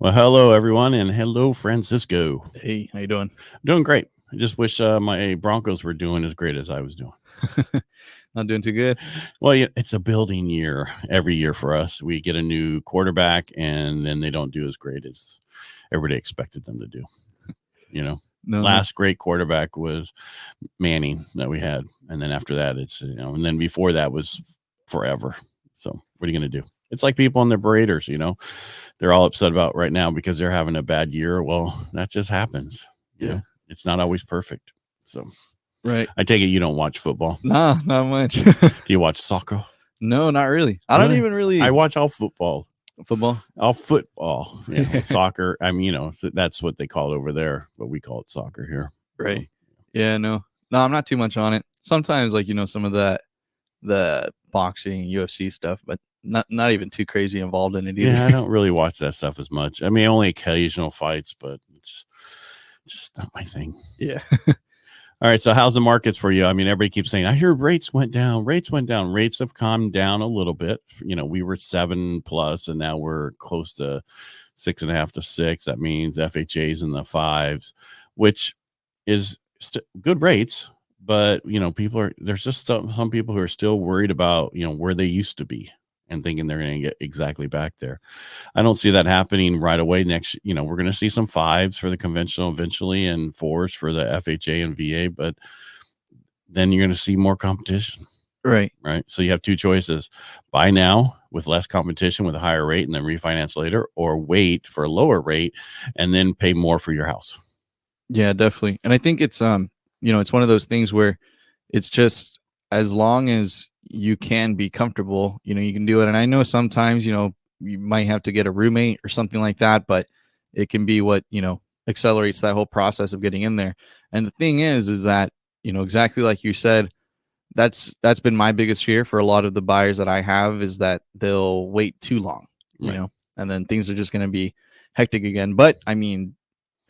Well, hello everyone, and hello Francisco. Hey, how you doing? Doing great. I just wish my Broncos were doing as great as I was doing. Not doing too good. Well, yeah, it's a building year every year for us. We get a new quarterback, and then they don't do as great as everybody expected them to do. No, Last great quarterback was Manning that we had, and then after that, it's and then before that was forever. So what are you going to do? It's like people on the Raiders, they're all upset about right now because they're having a bad year. Well, that just happens. Yeah. It's not always perfect. So right. I take it you don't watch football. Nah, not much. Do you watch soccer? No, not really. I don't even really. I watch all football. Football? All football. Soccer. I mean, that's what they call it over there, but we call it soccer here. Right. Yeah, no, I'm not too much on it. Sometimes, like, some of the boxing, UFC stuff, but not even too crazy involved in it either. Yeah, I don't really watch that stuff as much. I mean, only occasional fights, but it's just not my thing. Yeah. All right. So how's the markets for you? I mean, everybody keeps saying, I hear rates went down. Rates went down. Rates have calmed down a little bit. We were 7+ and now we're close to 6.5 to 6. That means FHA's in the 5s, which is good rates. But, there's just some people who are still worried about, where they used to be and thinking they're going to get exactly back there. I don't see that happening right away. Next, we're going to see some 5s for the conventional eventually and 4s for the FHA and VA, but then you're going to see more competition. Right. So you have two choices: buy now with less competition with a higher rate and then refinance later, or wait for a lower rate and then pay more for your house. Yeah, definitely. And I think it's, it's one of those things where it's just as long as you can be comfortable, you can do it. And I know sometimes, you might have to get a roommate or something like that, but it can be what, accelerates that whole process of getting in there. And the thing is that, exactly like you said, that's been my biggest fear for a lot of the buyers that I have, is that they'll wait too long, and then things are just going to be hectic again. But I mean,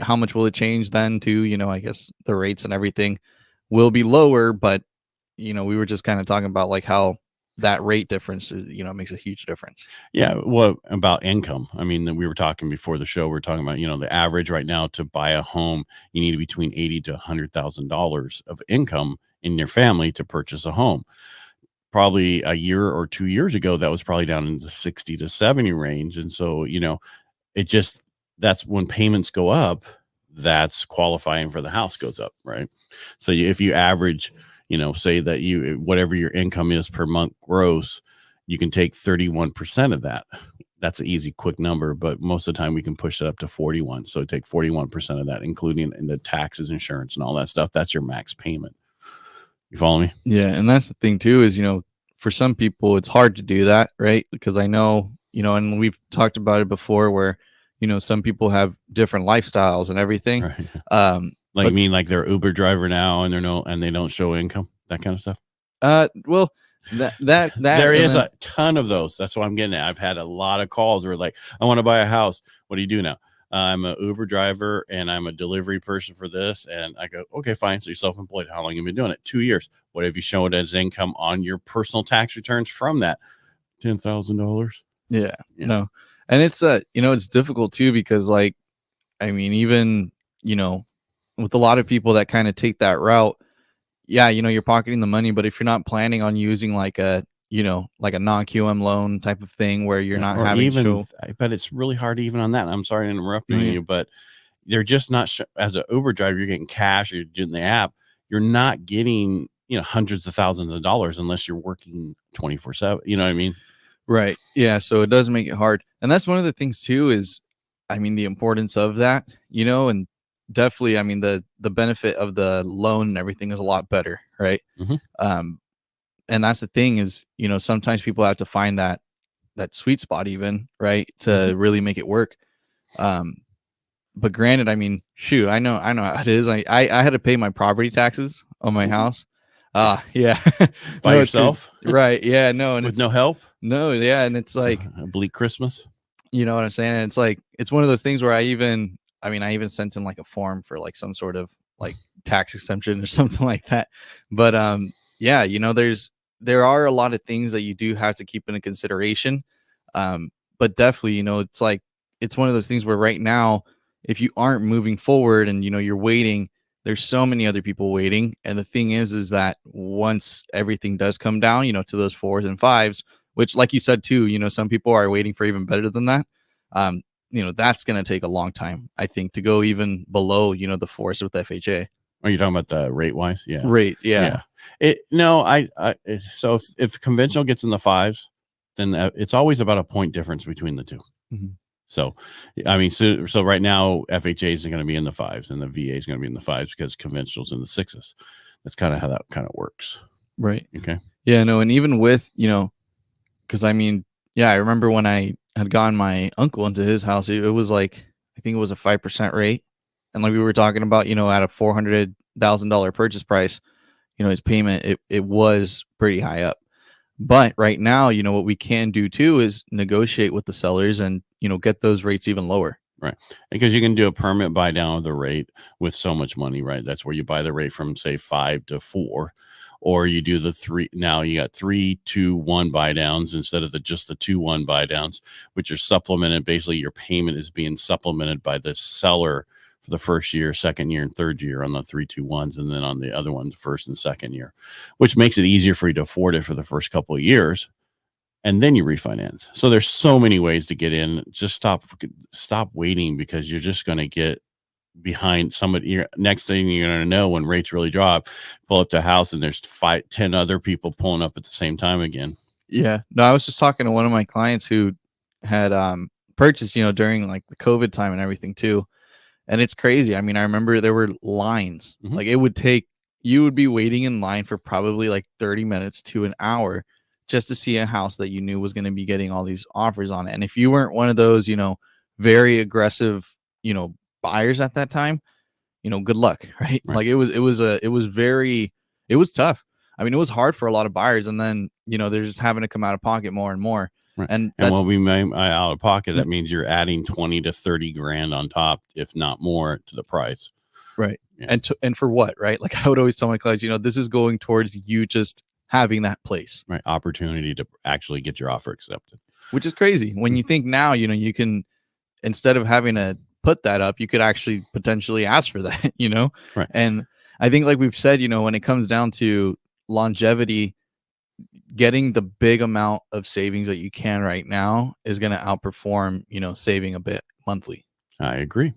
how much will it change then to, I guess the rates and everything will be lower, but we were just kind of talking about like how that rate difference is, makes a huge difference. Yeah. What about income? I mean, we were talking before the show, we're talking about, the average right now to buy a home, you need between $80,000 to $100,000 of income in your family to purchase a home. Probably a year or 2 years ago, that was probably down in the 60 to 70 range. And so, that's when payments go up, that's qualifying for the house goes up. Right. So if you average, say that whatever your income is per month gross, you can take 31% of that. That's an easy, quick number, but most of the time we can push it up to 41. So take 41% of that, including in the taxes, insurance, and all that stuff. That's your max payment. You follow me? Yeah. And that's the thing too, is, for some people it's hard to do that. Right. Because I know, and we've talked about it before where, some people have different lifestyles and everything. Right. Like they're Uber driver now and they don't show income, that kind of stuff. Well, that there is a ton of those. That's what I'm getting at. I've had a lot of calls where like, I want to buy a house. What do you do now? I'm an Uber driver and I'm a delivery person for this. And I go, okay, fine. So you're self-employed. How long have you been doing it? 2 years. What have you shown as income on your personal tax returns from that? $10,000. Yeah. No. And it's it's difficult too, because like, I mean, even, with a lot of people that kind of take that route, yeah, you're pocketing the money, but if you're not planning on using like a, like a non-QM loan type of thing where you're not having even, but it's really hard even on that. I'm sorry to interrupt you, but they're just not as an Uber driver, you're getting cash or you're doing the app. You're not getting, hundreds of thousands of dollars unless you're working 24/7. You know what I mean? Right. Yeah. So it does make it hard. And that's one of the things too, is, I mean, the importance of that, and definitely, I mean, the benefit of the loan and everything is a lot better. Right. Mm-hmm. And that's the thing is, sometimes people have to find that sweet spot even, right, to really make it work. But granted, I mean, shoot, I know how it is. I had to pay my property taxes on my house. Yeah. By yourself? Right. Yeah. No. And with no help? No. Yeah. And it's like a bleak Christmas. You know what I'm saying? And it's like, it's one of those things where I even sent in like a form for like some sort of like tax exemption or something like that. But yeah, there are a lot of things that you do have to keep into consideration. But definitely, it's like it's one of those things where right now, if you aren't moving forward and you're waiting, there's so many other people waiting. And the thing is that once everything does come down, to those 4s and 5s, which, like you said too, some people are waiting for even better than that. That's going to take a long time, I think, to go even below, the 4s with FHA. Are you talking about the rate wise? Yeah. Rate. Yeah. So if conventional gets in the 5s, then it's always about a point difference between the two. Mm-hmm. So, I mean, so right now FHA is going to be in the 5s and the VA is going to be in the 5s because conventional's in the 6s. That's kind of how that kind of works. Right. Okay. Yeah, no. And even with, because I mean, yeah, I remember when I had gotten my uncle into his house, it was like, I think it was a 5% rate. And like we were talking about, at a $400,000 purchase price, his payment, it was pretty high up. But right now, what we can do too is negotiate with the sellers and, get those rates even lower. Right. Because you can do a permanent buy down of the rate with so much money, right? That's where you buy the rate from, say, 5 to 4, or you do the 3. Now you got 3, 2, 1 buy downs instead of just the 2, 1 buy downs, which are supplemented. Basically, your payment is being supplemented by the seller for the first year, second year, and third year on the 3, 2, 1s, and then on the other one, the first and second year, which makes it easier for you to afford it for the first couple of years. And then you refinance. So there's so many ways to get in. Just stop waiting, because you're just going to get behind somebody. Next thing you're going to know, when rates really drop, pull up to a house and there's 10 other people pulling up at the same time again. Yeah. No, I was just talking to one of my clients who had purchased, during like the COVID time and everything too. And it's crazy. I mean, I remember there were lines. Mm-hmm. Like you would be waiting in line for probably like 30 minutes to an hour just to see a house that you knew was going to be getting all these offers on it. And if you weren't one of those, very aggressive, buyers at that time, good luck. Right. Like it was tough. I mean, it was hard for a lot of buyers. And then, they're just having to come out of pocket more and more. Right. And when we make out of pocket, that means you're adding 20 to 30 grand on top, if not more, to the price. Right. Yeah. And for what, right? Like I would always tell my clients, this is going towards you just having that place. Right. Opportunity to actually get your offer accepted. Which is crazy. When you think now, you can, instead of having to put that up, you could actually potentially ask for that, Right. And I think, like we've said, when it comes down to longevity, getting the big amount of savings that you can right now is going to outperform, saving a bit monthly. I agree.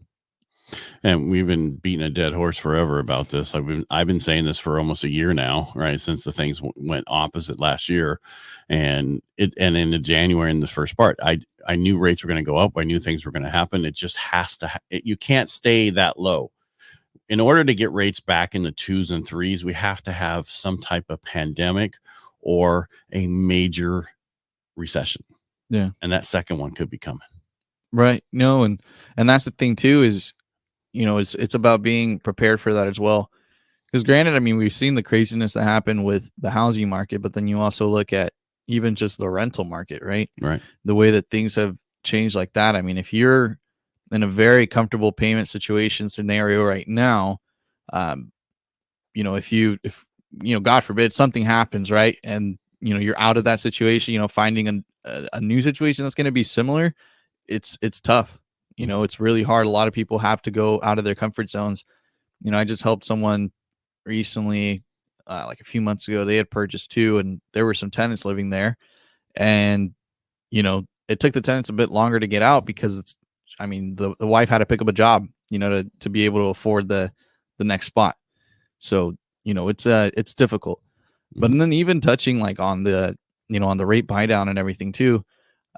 And we've been beating a dead horse forever about this. I've been saying this for almost a year now, right? Since the things went opposite last year, and into January in the first part, I knew rates were going to go up. I knew things were going to happen. It just has to. You can't stay that low. In order to get rates back in the 2s and 3s, we have to have some type of pandemic or a major recession. Yeah, and that second one could be coming. Right. No, and that's the thing too is, it's about being prepared for that as well. Because granted, I mean, we've seen the craziness that happened with the housing market, but then you also look at even just the rental market, right? Right. The way that things have changed like that. I mean, if you're in a very comfortable payment situation scenario right now, if God forbid something happens, right, and you're out of that situation, finding a new situation that's going to be similar, it's tough. It's really hard. A lot of people have to go out of their comfort zones. I just helped someone recently, like a few months ago. They had purchased too, and there were some tenants living there, and it took the tenants a bit longer to get out because the wife had to pick up a job, to be able to afford the next spot. So it's difficult. But then even touching like on the on the rate buy down and everything too.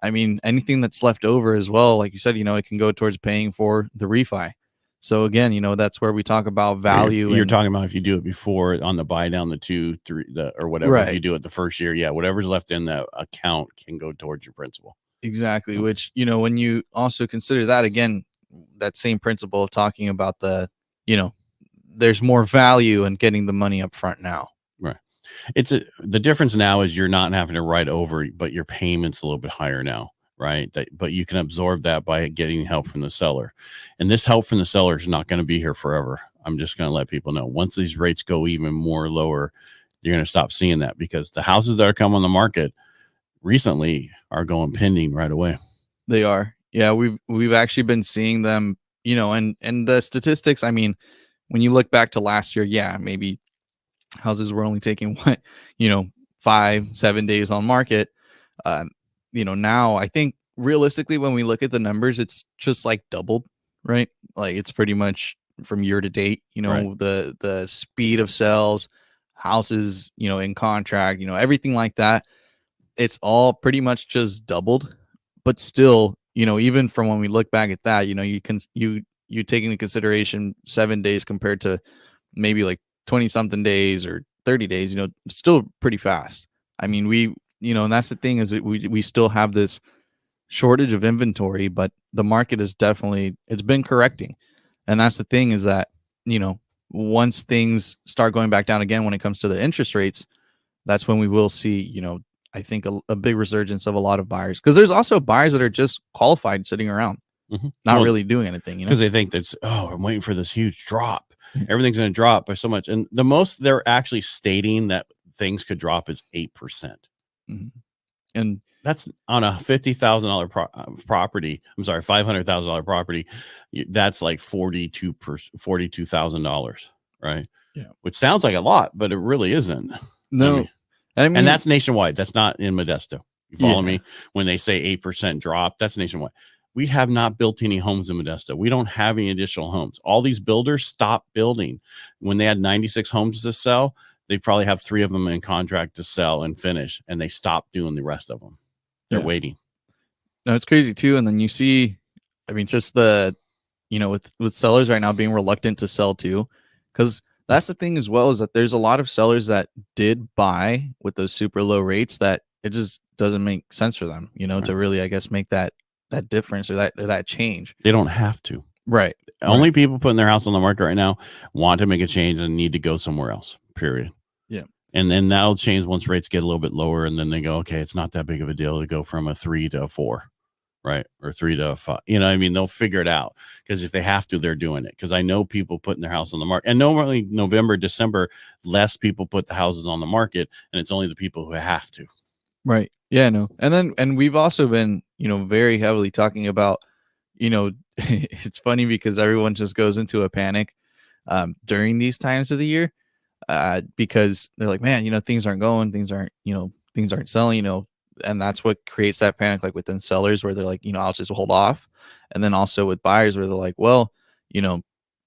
I mean, anything that's left over as well, like you said, it can go towards paying for the refi. So again, that's where we talk about value. You're talking about if you do it before on the buy down, the 2, 3, or whatever. Right. If you do it the first year, yeah, whatever's left in the account can go towards your principal. Exactly. Which, when you also consider that, again, that same principle of talking about the, there's more value in getting the money up front now. Right. The difference now is you're not having to write over, but your payment's a little bit higher now, right? But you can absorb that by getting help from the seller. And this help from the seller is not going to be here forever. I'm just going to let people know, once these rates go even more lower, you're going to stop seeing that, because the houses that are coming on the market recently are going pending right away. They are. Yeah, we've actually been seeing them, and the statistics, I mean, when you look back to last year, yeah, maybe houses were only taking what, you know, 5, 7 days on market. Um, now I think realistically, when we look at the numbers, it's just like doubled, right? Like it's pretty much from year to date, Right. the speed of sales, houses, in contract, everything like that. It's all pretty much just doubled. But still, even from when we look back at that, you take into consideration 7 days compared to maybe like 20 something days or 30 days, still pretty fast. I mean, and that's the thing is that we still have this shortage of inventory, but the market is definitely, it's been correcting. And that's the thing is that, once things start going back down again when it comes to the interest rates, that's when we will see, I think a big resurgence of a lot of buyers, because there's also buyers that are just qualified sitting around, not Well, really doing anything, because they think that's, I'm waiting for this huge drop. Everything's going to drop by so much. And the most they're actually stating that things could drop is 8%. Mhm. And That's on a $50,000 property. I'm sorry, $500,000 property. That's like $42,000, right? Yeah. Which sounds like a lot, but it really isn't. no, And that's nationwide. That's not in Modesto. You follow Yeah. me? When they say 8% drop, that's nationwide. We have not built any homes in Modesto. We don't have any additional homes. All these builders stopped building. When they had 96 homes to sell, they probably have 3 of them in contract to sell and finish, and they stopped doing the rest of them. They're Yeah. waiting. No, it's crazy too. And then you see, I mean, just with sellers right now being reluctant to sell too, because that's the thing as well, is that there's a lot of sellers that did buy with those super low rates that it just doesn't make sense for them, Right. to really, I guess, make that difference or that change. They don't have to. Right. Only people putting their house on the market right now want to make a change and need to go somewhere else, period. Yeah. And then that'll change once rates get a little bit lower. And then they go, okay, it's not that big of a deal to go from a 3 to a 4, right? Or 3 to a 5. I mean, they'll figure it out, because if they have to, they're doing it. Because I know people putting their house on the market. And normally November, December, less people put the houses on the market. And it's only the people who have to. Right. Yeah, no. And we've also been, very heavily talking about, it's funny because everyone just goes into a panic during these times of the year, because they're like, man, things aren't going, things aren't selling, and that's what creates that panic, like within sellers, where they're like, I'll just hold off. And then also with buyers, where they're like, well,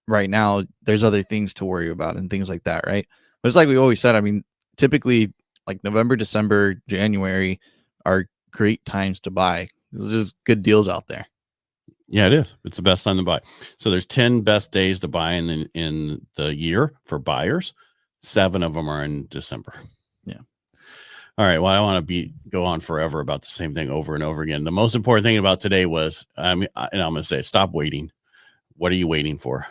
right now there's other things to worry about and things like that. Right. But it's like we always said, I mean, typically like November, December, January are great times to buy. There's just good deals out there. Yeah, it is. It's the best time to buy. So there's 10 best days to buy in the year for buyers. 7 of them are in December. Yeah. All right. Well, I want to go on forever about the same thing over and over again. The most important thing about today was, and I'm going to say, stop waiting. What are you waiting for?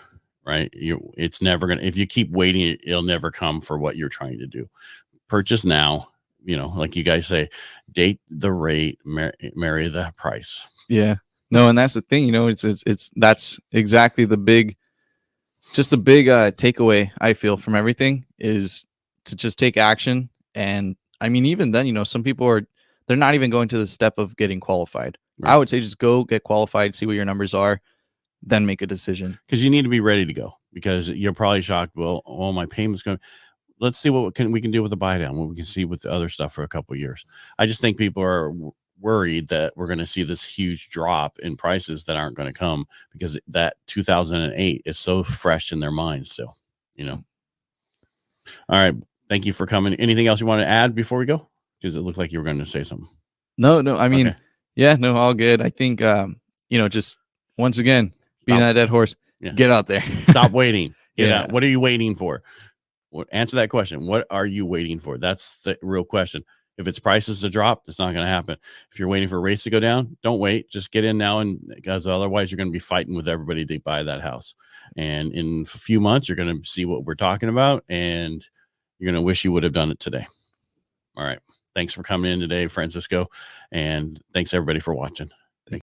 Right? It's never going to, if you keep waiting, it'll never come for what you're trying to do. Purchase now. Like you guys say, date the rate, marry the price. Yeah. No, and that's the thing, it's that's exactly the big takeaway I feel from everything, is to just take action. And I mean, even then, some people they're not even going to the step of getting qualified. Right. I would say just go get qualified, see what your numbers are, then make a decision. Because you need to be ready to go, because you're probably shocked. Well, my payment's going. Let's see what we can do with the buy down, what we can see with the other stuff for a couple of years. I just think people are worried that we're going to see this huge drop in prices that aren't going to come, because that 2008 is so fresh in their minds still. All right. Thank you for coming. Anything else you want to add before we go? Because it looked like you were going to say something. No. I mean, okay. Yeah, no, all good. I think, just once again, being that dead horse, get out there. Stop waiting. Get out. What are you waiting for? Answer that question. What are you waiting for? That's the real question. If it's prices to drop, it's not going to happen. If you're waiting for rates to go down, don't wait. Just get in now, and because otherwise you're going to be fighting with everybody to buy that house. And in a few months, you're going to see what we're talking about, and you're going to wish you would have done it today. All right. Thanks for coming in today, Francisco. And thanks everybody for watching.